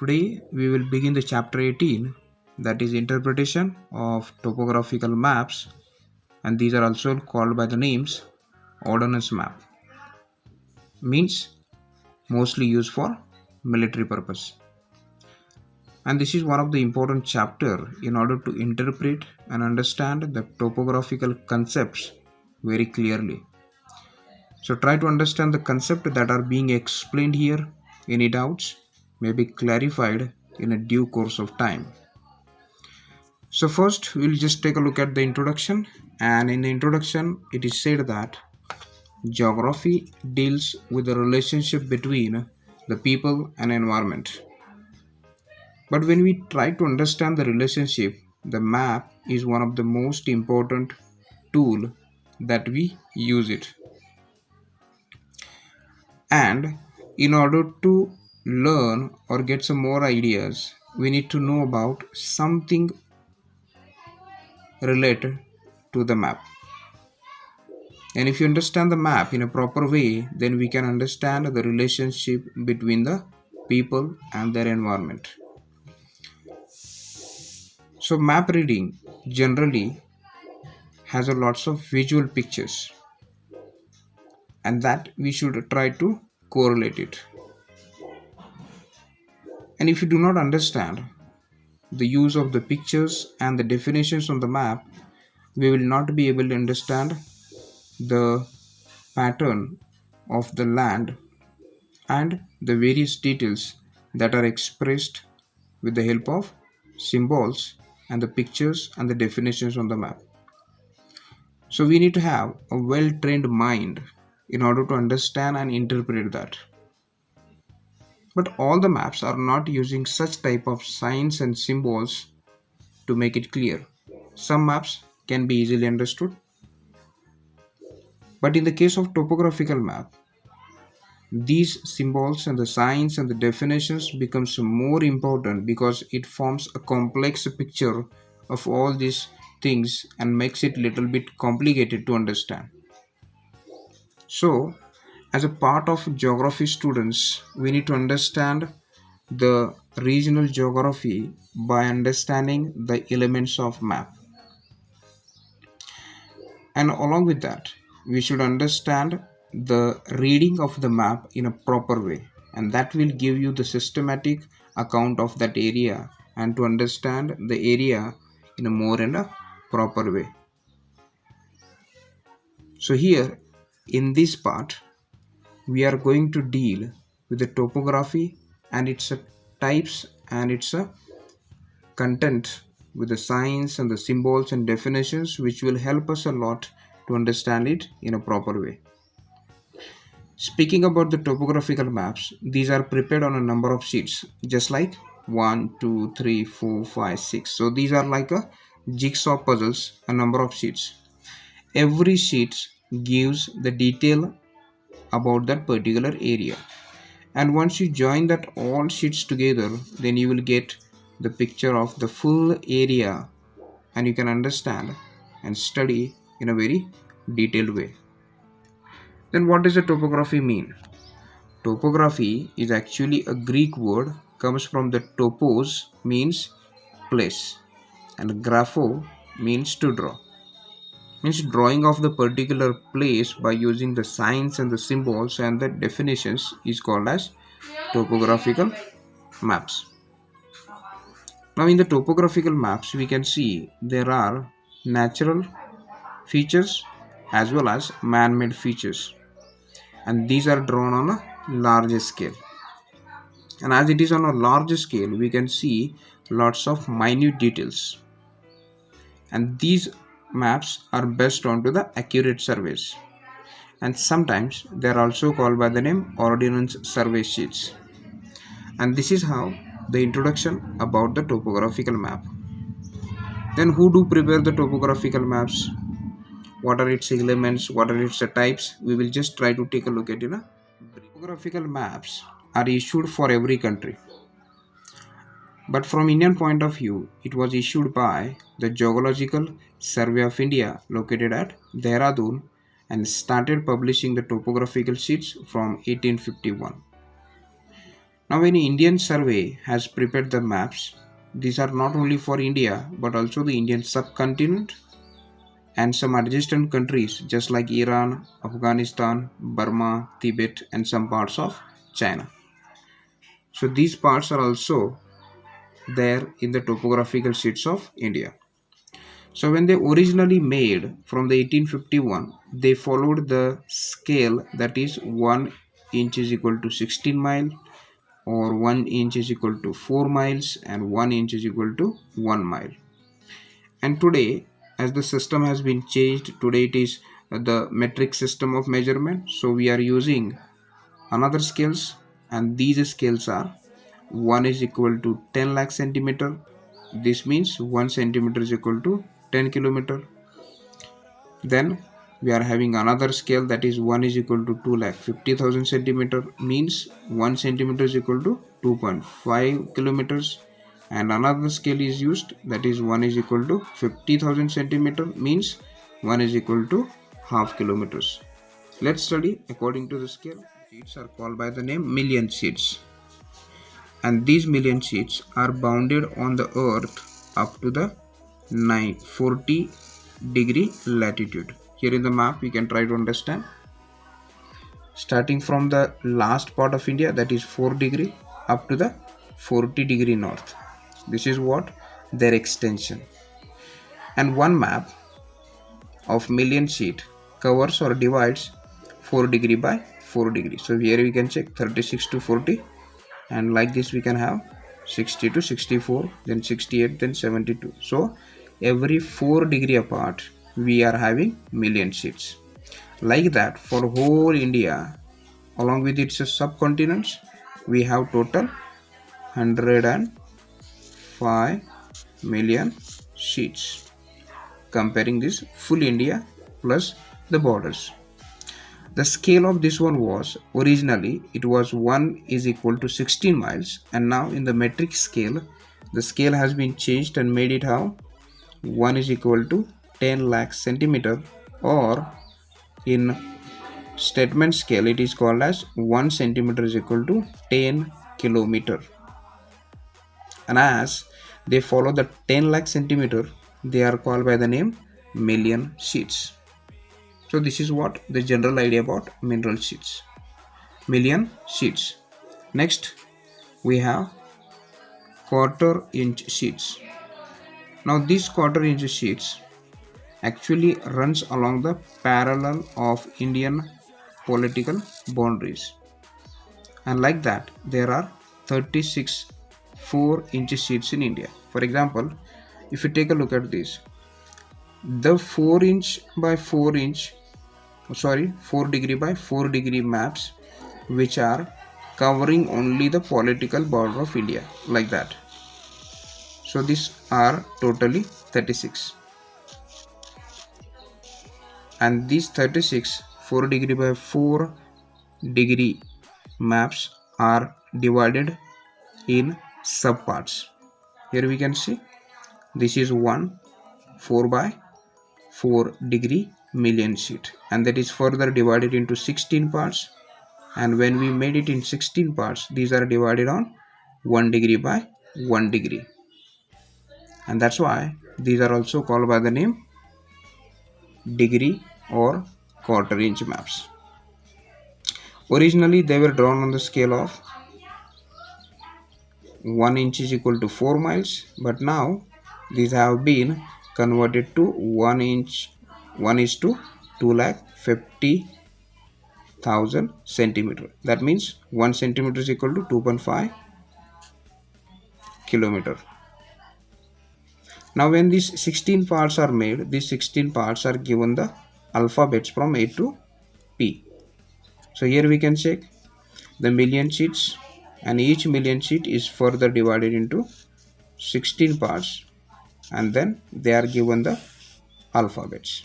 Today we will begin the chapter 18, that is interpretation of topographical maps, and these are also called by the names ordnance map, means mostly used for military purpose. And this is one of the important chapter in order to interpret and understand the topographical concepts very clearly. So try to understand the concept that are being explained here. Any doubts may be clarified in a due course of time. So first we'll just take a look at the introduction, and in the introduction it is said that geography deals with the relationship between the people and environment. But when we try to understand the relationship, the map is one of the most important tool that we use it. And in order to learn or get some more ideas, we need to know about something related to the map. And if you understand the map in a proper way, then we can understand the relationship between the people and their environment. So map reading generally has a lots of visual pictures, and that we should try to correlate it. And if you do not understand the use of the pictures and the definitions on the map, we will not be able to understand the pattern of the land and the various details that are expressed with the help of symbols and the pictures and the definitions on the map. So we need to have a well-trained mind in order to understand and interpret that. But all the maps are not using such type of signs and symbols to make it clear. Some maps can be easily understood, but in the case of topographical map, these symbols and the signs and the definitions becomes more important because it forms a complex picture of all these things and makes it little bit complicated to understand. So as a part of geography students, we need to understand the regional geography by understanding the elements of map, and along with that we should understand the reading of the map in a proper way, and that will give you the systematic account of that area and to understand the area in a more and a proper way. So here in this part we are going to deal with the topography and its types and its content with the signs and the symbols and definitions, which will help us a lot to understand it in a proper way. Speaking about the topographical maps, these are prepared on a number of sheets, just like 1, 2, 3, 4, 5, 6. So these are like a jigsaw puzzles, a number of sheets. Every sheet gives the detail about that particular area, and once you join that all sheets together, then you will get the picture of the full area, and you can understand and study in a very detailed way. Then what does the topography mean? Topography is actually a Greek word, comes from the topos, means place, and grapho means to draw, means drawing of the particular place by using the signs and the symbols and the definitions is called as topographical maps. Now in the topographical maps we can see there are natural features as well as man-made features, and these are drawn on a large scale. And as it is on a large scale, we can see lots of minute details, and these maps are based onto the accurate surveys, and sometimes they are also called by the name ordnance survey sheets. And this is how the introduction about the topographical map. Then who do prepare the topographical maps? What are its elements? What are its types? We will just try to take a look at it. Topographical maps are issued for every country, but from Indian point of view, it was issued by the Geological Survey of India located at Dehradun and started publishing the topographical sheets from 1851. Now when Indian survey has prepared the maps, these are not only for India but also the Indian subcontinent and some adjacent countries just like Iran, Afghanistan, Burma, Tibet and some parts of China. So these parts are also there in the topographical sheets of India. So when they originally made from the 1851, they followed the scale that is 1 inch is equal to 16 mile or 1 inch is equal to 4 miles and 1 inch is equal to 1 mile. And today, as the system has been changed, today it is the metric system of measurement. So we are using another scales, and these scales are 1 is equal to 10 lakh centimeter. This means 1 centimeter is equal to 10 kilometer. Then we are having another scale that is 1 is equal to 2 lakh 50,000 centimeter, means 1 centimeter is equal to 2.5 kilometers. And another scale is used that is 1 is equal to 50,000 centimeter, means 1 is equal to half kilometers. Let's study according to the scale. Sheets are called by the name million sheets, and these million sheets are bounded on the earth up to the 40 degree latitude. Here in the map we can try to understand, starting from the last part of India that is 4 degree up to the 40 degree north. This is what their extension. And one map of million sheet covers or divides 4 degree by 4 degree. So here we can check 36 to 40, and like this we can have 60 to 64, then 68, then 72. So every 4 degree apart we are having million sheets. Like that for whole India along with its subcontinents we have total 105 million sheets, comparing this full India plus the borders. The scale of this one was originally it was 1 is equal to 16 miles, and now in the metric scale the scale has been changed and made it how 1 is equal to 10 lakh centimeter, or in statement scale it is called as 1 centimeter is equal to 10 kilometer. And as they follow the 10 lakh centimeter, they are called by the name million sheets. So this is what the general idea about mineral sheets, million sheets. Next we have quarter inch sheets. Now these quarter inch sheets actually runs along the parallel of Indian political boundaries, and like that there are 36 4-inch sheets in India. For example, if you take a look at this, the 4 degree by 4 degree maps which are covering only the political border of India, like that. So these are totally 36, and these 36 4 degree by 4 degree maps are divided in subparts. Here we can see this is one 4 by 4 degree million sheet, and that is further divided into 16 parts, and when we made it in 16 parts these are divided on 1 degree by 1 degree, and that's why these are also called by the name degree or quarter inch maps. Originally they were drawn on the scale of 1 inch is equal to 4 miles, but now these have been converted to 1 inch 1 is to 250,000 centimeter. That means 1 centimeter is equal to 2.5 kilometer. Now when these 16 parts are made, these 16 parts are given the alphabets from A to P. So here we can check the million sheets, and each million sheet is further divided into 16 parts, and then they are given the alphabets,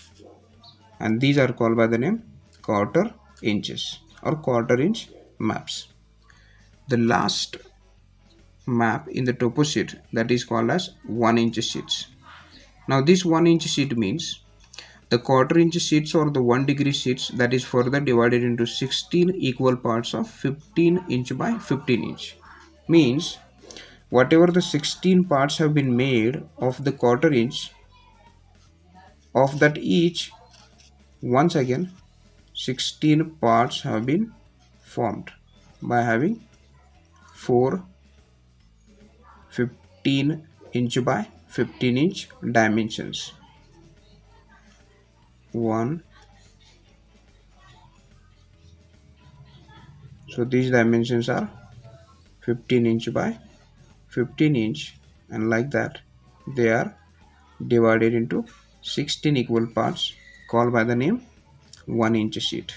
and these are called by the name quarter inches or quarter inch maps. The last map in the topo sheet that is called as 1 inch sheets. Now this 1 inch sheet means the quarter inch sheets or the 1 degree sheets that is further divided into 16 equal parts of 15 inch by 15 inch. Means whatever the 16 parts have been made of the quarter inch, of that each, once again 16 parts have been formed by having 4 15-inch by 15-inch dimensions. 1, so these dimensions are 15-inch by 15-inch, and like that they are divided into 16 equal parts called by the name 1-inch sheet.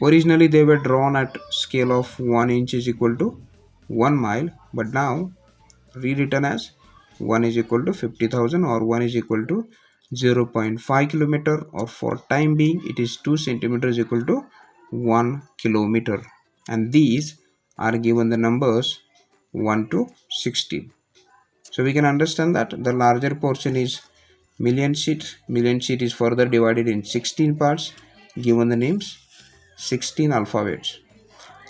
Originally they were drawn at scale of 1 inch is equal to 1 mile, but now rewritten as 1 is equal to 50,000 or 1 is equal to 0.5 kilometer, or for time being it is 2 centimeters equal to 1 kilometer, and these are given the numbers 1 to 16. So we can understand that the larger portion is million sheet. Million sheet is further divided in 16 parts given the names 16 alphabets.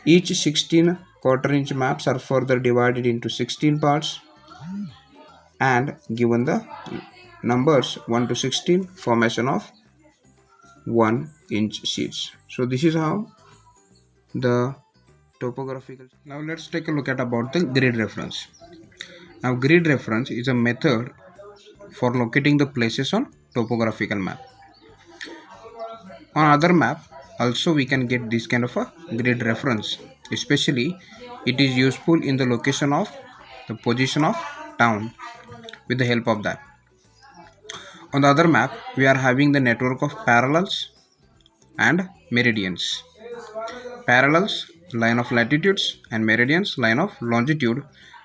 Each 16 quarter inch maps are further divided into 16 parts and given the numbers 1 to 16, formation of 1 inch sheets. So this is how the topographical. Now let's take a look at about the grid reference. Now grid reference is a method for locating the places on topographical map. On other map also we can get this kind of a grid reference, especially it is useful in the location of the position of town with the help of that. On the other map we are having the network of parallels and meridians. Parallels, line of latitudes, and meridians, line of longitude.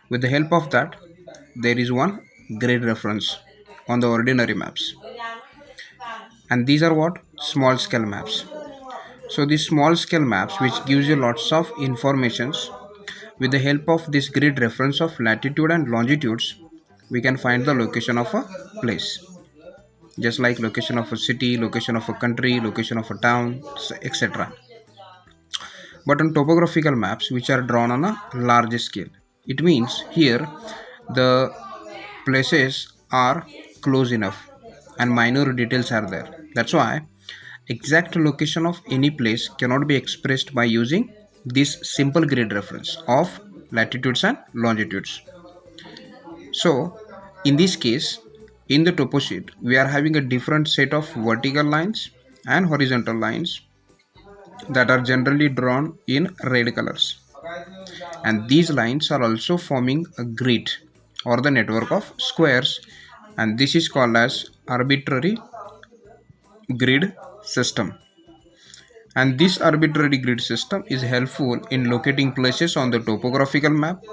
With the help of that there is one grid reference on the ordinary maps, and these are what? Small scale maps. So these small scale maps which gives you lots of informations. With the help of this grid reference of latitude and longitudes we can find the location of a place, just like location of a city, location of a country, location of a town, etc. But on topographical maps which are drawn on a large scale, it means here the places are close enough and minor details are there. That's why exact location of any place cannot be expressed by using this simple grid reference of latitudes and longitudes. So in this case, in the topo sheet we are having a different set of vertical lines and horizontal lines that are generally drawn in red colors, and these lines are also forming a grid or the network of squares, and this is called as arbitrary grid system. And this arbitrary grid system is helpful in locating places on the topographical map,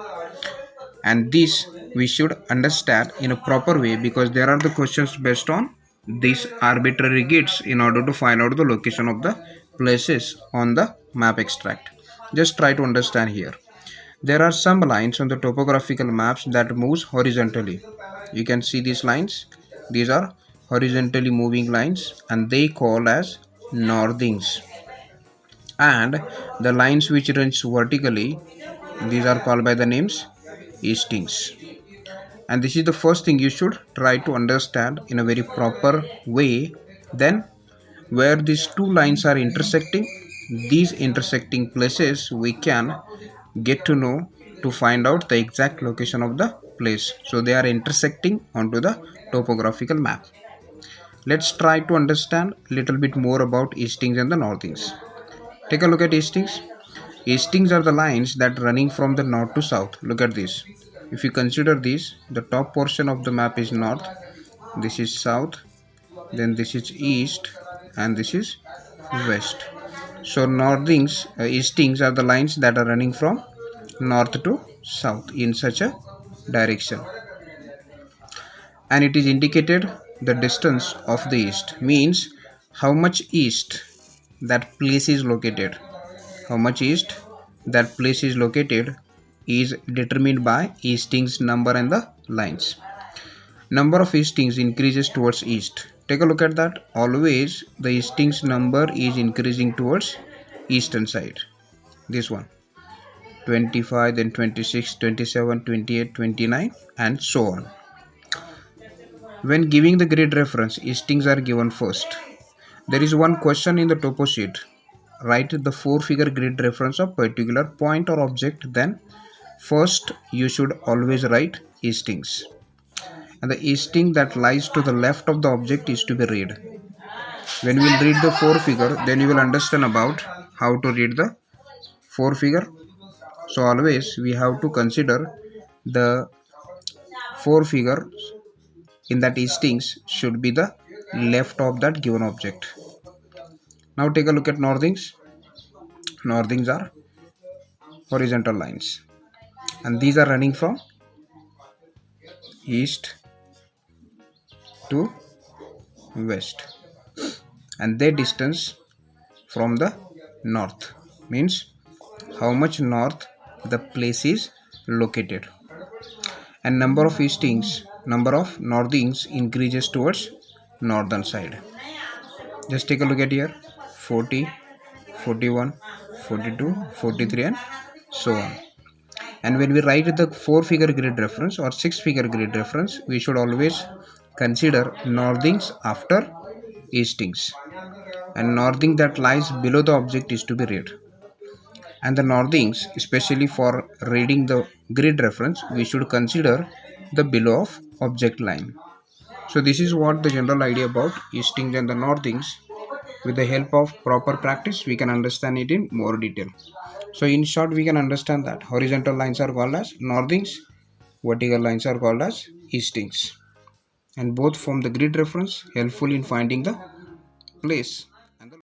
and this we should understand in a proper way because there are the questions based on these arbitrary grids in order to find out the location of the places on the map extract. Just try to understand here. There are some lines on the topographical maps that moves horizontally. You can see these lines. These are horizontally moving lines and they call as northings. And the lines which runs vertically, these are called by the names Eastings. And this is the first thing you should try to understand in a very proper way. Then where these two lines are intersecting, these intersecting places we can get to know to find out the exact location of the place. So they are intersecting onto the topographical map. Let's try to understand a little bit more about Eastings and the Northings. Take a look at Eastings. Eastings are the lines that running from the north to south. Look at this. If you consider this, the top portion of the map is north, this is south, then this is east, and this is west. So northings, eastings are the lines that are running from north to south in such a direction, and it is indicated the distance of the east, means how much east that place is located. How much east that place is located is determined by Eastings number and the lines. Number of Eastings increases towards east. Take a look at that. Always the Eastings number is increasing towards eastern side. This one. 25, then 26, 27, 28, 29, and so on. When giving the grid reference, Eastings are given first. There is one question in the topo sheet. Write the 4-figure grid reference of particular point or object. Then first you should always write Eastings. And the Easting that lies to the left of the object is to be read. When we will read the 4-figure, then you will understand about how to read the 4-figure. So always we have to consider the 4-figure in that Eastings should be the left of that given object. Now take a look at northings. Northings are horizontal lines, and these are running from east to west, and their distance from the north means how much north the place is located. And number of northings increases towards northern side. Just take a look at here: 40, 41, 42, 43, and so on. And when we write the 4-figure grid reference or 6-figure grid reference, we should always consider northings after eastings, and northing that lies below the object is to be read. And the northings, especially for reading the grid reference, we should consider the below of object line. So this is what the general idea about eastings and the northings. With the help of proper practice, we can understand it in more detail. So in short, we can understand that horizontal lines are called as northings, vertical lines are called as eastings, and both form the grid reference, helpful in finding the place.